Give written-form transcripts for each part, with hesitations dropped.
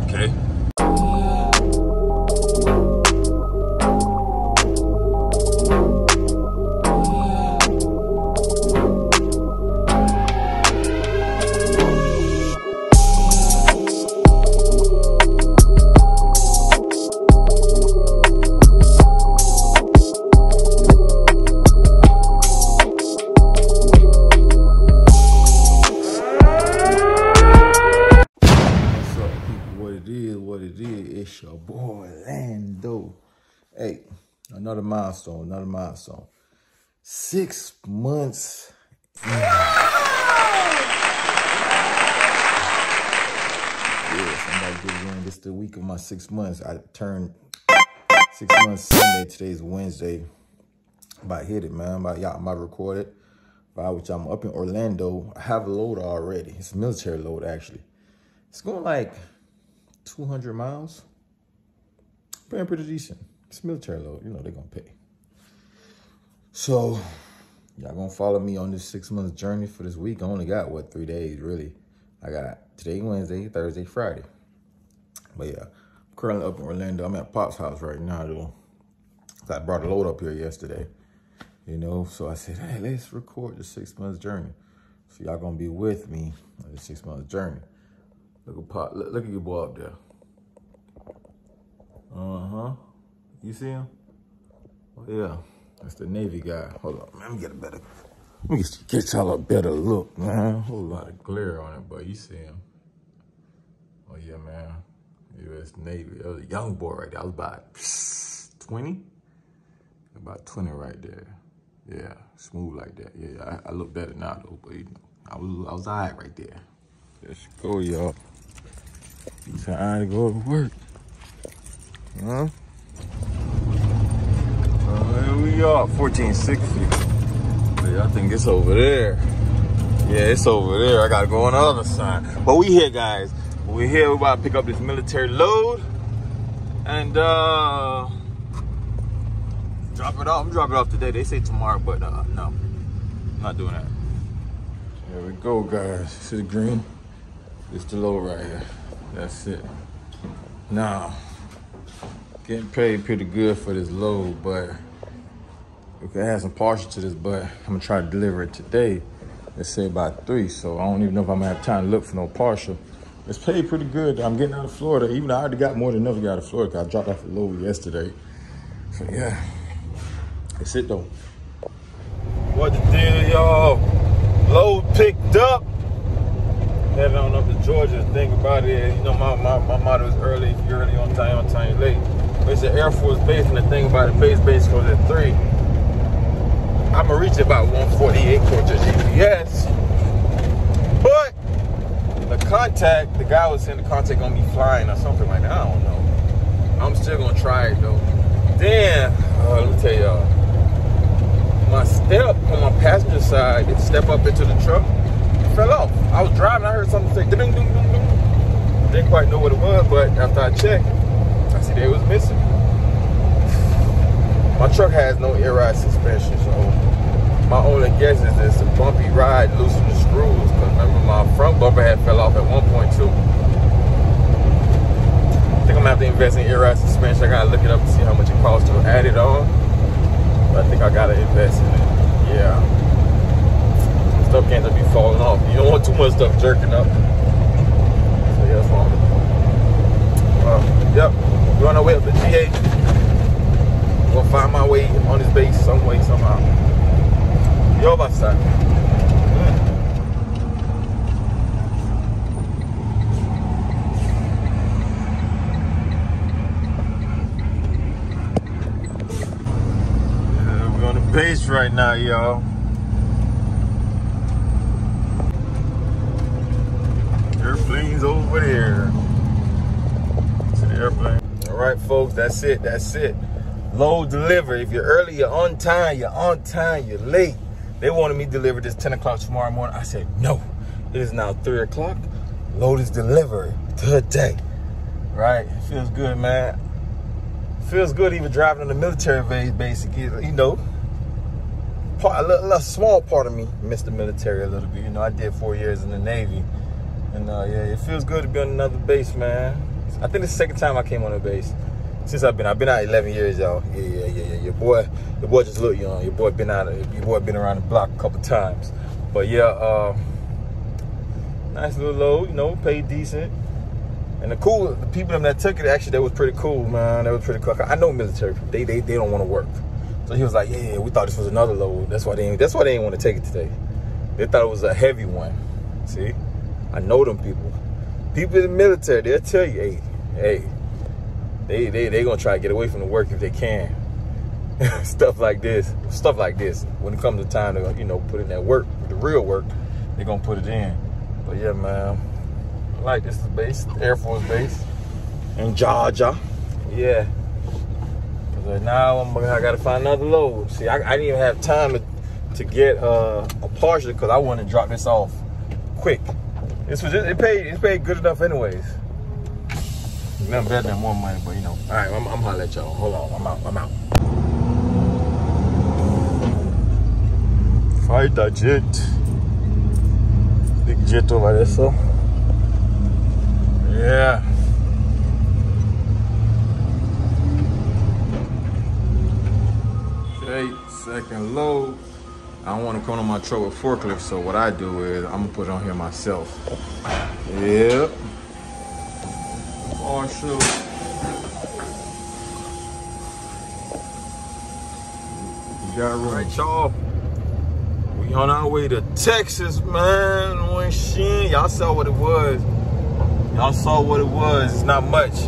Okay. It's your boy Lando. Hey, another milestone. 6 months. Yes, I'm about to get it in. This is the week of my 6 months. I turned 6 months Sunday. Today's Wednesday. About hit it, man. I'm about to record it. By which I'm up in Orlando. I have a load already. It's a military load, actually. It's going like 200 miles. Paying pretty decent. It's military load. You know they're going to pay. So, y'all going to follow me on this 6 months journey for this week. I only got, 3 days, really. I got today, Wednesday, Thursday, Friday. But yeah, I'm currently up in Orlando. I'm at Pop's house right now, though. I brought a load up here yesterday. You know, so I said, hey, let's record the 6 months journey. So y'all going to be with me on the 6 months journey. Look at Pop. Look at your boy up there. Uh-huh. You see him? Oh, yeah. That's the Navy guy. Hold on, man. Let me get y'all a better look, man. A whole lot of glare on it, but you see him. Oh, yeah, man. U.S. Navy. That was a young boy right there. I was about 20? About 20 right there. Yeah, smooth like that. Yeah, I look better now, though, but you know, I was all right right there. Let's go, y'all. Time to go to work. Huh? Here we are, 1460. Yeah, I think it's over there. Yeah, it's over there. I gotta go on the other side. But we here, guys. We're here. We're about to pick up this military load and drop it off. I'm dropping it off today. They say tomorrow, but no, I'm not doing that. Here we go, guys. See the green? It's the load right here. That's it. Now, getting paid pretty good for this load, but we could add some partial to this, but I'm gonna try to deliver it today. Let's say about 3, so I don't even know if I'm gonna have time to look for no partial. It's paid pretty good. I'm getting out of Florida, even though I already got more than enough to get out of Florida, because I dropped off a load yesterday. So yeah, that's it though. What the deal, y'all? Load picked up. Heading on up to Georgia. The thing about it is, you know, my motto is early. If you're early, on time, you're late. But it's an Air Force base, and the thing about it, base goes at 3. I'm gonna reach about 148 according to GPS. But the guy was saying the contact gonna be flying or something like that. I don't know. I'm still gonna try it though. Then, let me tell y'all, my step on my passenger side, it step up into the truck, fell off. I was driving, I heard something say ding, ding, ding, ding. Didn't quite know what it was, but after I checked, I see that it was missing. My truck has no air ride suspension, so my only guess is it's a bumpy ride, loosen the screws. Because remember, my front bumper had fell off at 1.2. I think I'm gonna have to invest in air ride suspension. I gotta look it up to see how much it costs to add it on. But I think I gotta invest in it. Yeah. Stuff can't just be falling off. You don't want too much stuff jerking up. So yeah, that's what I'm doing. Yep. We're on our way up to GA. We'll find my way on this base some way, somehow. Yo, about that. Yeah, we're on the base right now, y'all. Airplane's over there. See the airplane. All right, folks, that's it. Load delivered. If you're early, you're on time. You're late. They wanted me to deliver this 10 o'clock tomorrow morning. I said, no. It is now 3 o'clock. Load is delivered today. Right? It feels good, man. Feels good even driving on the military base. You know, a small part of me missed the military a little bit. You know, I did 4 years in the Navy. And yeah, it feels good to be on another base, man. I think it's the second time I came on the base since I've been out 11 years, y'all. Yeah. Your boy just look young. Your boy been around the block a couple times. But yeah, nice little load, you know, paid decent. And the people that took it, actually, that was pretty cool, man. That was pretty cool. I know military people, they don't want to work. So he was like, yeah, we thought this was another load. That's why they didn't want to take it today. They thought it was a heavy one. See, I know them people. People in the military, they'll tell you, hey, they gonna try to get away from the work if they can. Stuff like this. When it comes to time to, you know, put in that work, the real work, they're gonna put it in. But yeah, man, I like this base, Air Force Base in Georgia. Yeah. But now I gotta find another load. See, I didn't even have time to get a partial because I wanted to drop this off quick. It paid good enough anyways. Nothing better than more money, but you know. All right, I'm holla at y'all. Hold on, I'm out. Fighter jet. Big jet over there, so. Yeah. Okay, second load. I don't want to come on my truck with forklift, so what I do is I'm gonna put it on here myself. Yep. Partial. You got room. All right, y'all. We on our way to Texas, man. Y'all saw what it was. It's not much.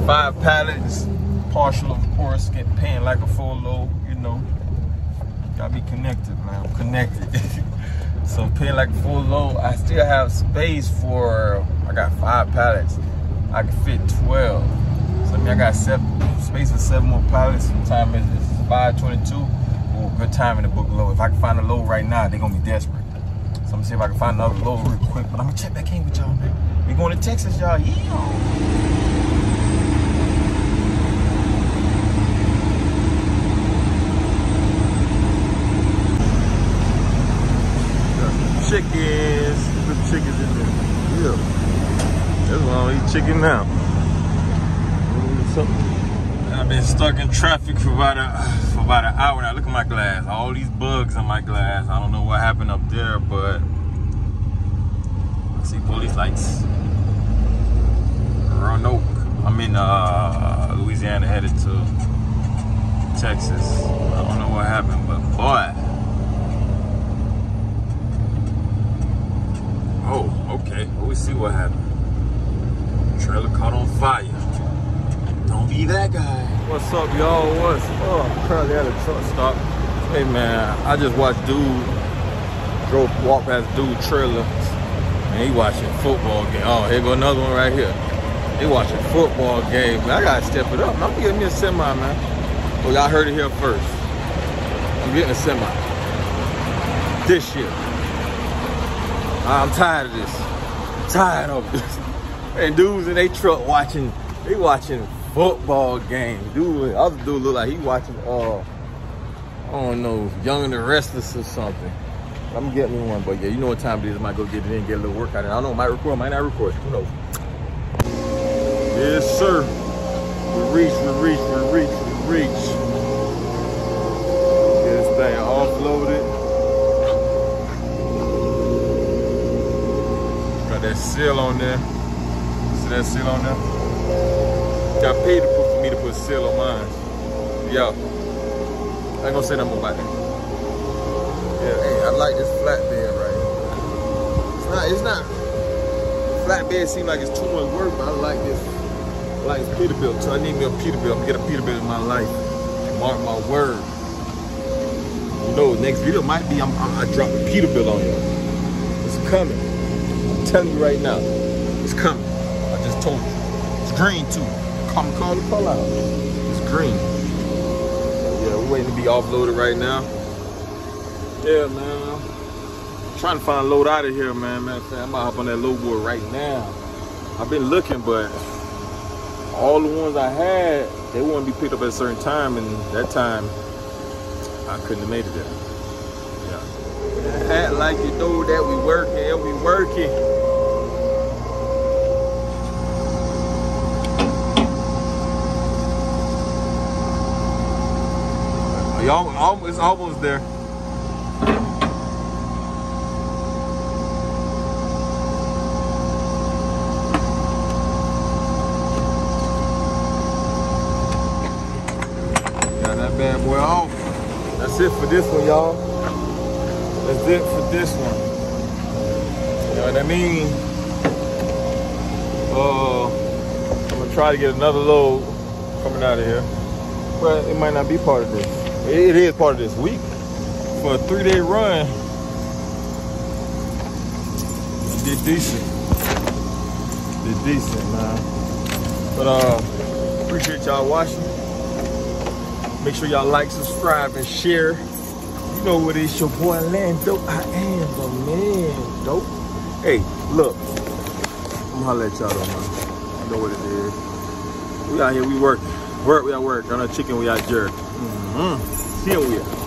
5 pallets. Partial, of course. Paying like a full load, you know. Gotta be connected, man. I'm connected. So I'm paying like a full load. I still have space for, I got 5 pallets. I can fit 12. So I mean, I got space for 7 more pallets. Time is 5:22. Oh, good time in the book load. If I can find a load right now, they're gonna be desperate. So I'm gonna see if I can find another load real quick. But I'm gonna check back in with y'all, man. We going to Texas, y'all. Yeah. Chickens, put chickens in there. Yeah, that's why I don't eat chicken now. I've been stuck in traffic for about an hour now. Look at my glass. All these bugs on my glass. I don't know what happened up there, but I see police lights. Roanoke. I'm in Louisiana, headed to Texas. I don't know what happened, but boy. Oh, okay. Well, we see what happened. Trailer caught on fire. Don't be that guy. What's up, y'all? What's up? I'm currently at a truck stop. Hey, man, I just watched walk past dude trailer. Man, he watching football game. Oh, here go another one right here. They watching football game. Man, I gotta step it up. I'm getting me a semi, man. Well, y'all heard it here first. I'm getting a semi. This year. I'm tired of this. Tired of this. And dudes in they truck watching football game. Other dude look like he watching I don't know, Young and the Restless or something. I'm getting me one, but yeah, you know what time it is. I might go get it in, get a little workout in. I don't know, might record, might not record. Who knows? Yes, sir. We reach. Get this thing offloaded. That seal on there. See that seal on there? Got paid for me to put a seal on mine. Yo, I ain't gonna say nothing more about that. Yeah, hey, I like this flatbed right here. It's not. Flatbed seems like it's too much work, but I like this. I like Peterbilt, so I need me a Peterbilt. I'm gonna get a Peterbilt in my life. Mark my word. You know, next video might be I drop a Peterbilt on you. It's coming. I'm telling you right now, it's coming. I just told you. It's green too. Call the color out. It's green. So yeah, we're waiting to be offloaded right now. Yeah, man. I'm trying to find a load out of here, man. Man, I'm about to hop on that load board right now. I've been looking, but all the ones I had, they wouldn't be picked up at a certain time, and that time I couldn't have made it there. Yeah. Act like you know that we working. It's almost there. Got that bad boy off. That's it for this one, y'all. That's it for this one. You know what I mean? I'm gonna try to get another load coming out of here, but it might not be part of this. It is part of this week for a 3-day run. It did decent. Did decent, man. But appreciate y'all watching. Make sure y'all like, subscribe, and share. You know what it is, your boy Lando. I am the man, dope. Hey, look. I'm gonna let y'all know, man. You know what it is. We out here, we working. We out work. On a chicken, we out jerk. See you, we out.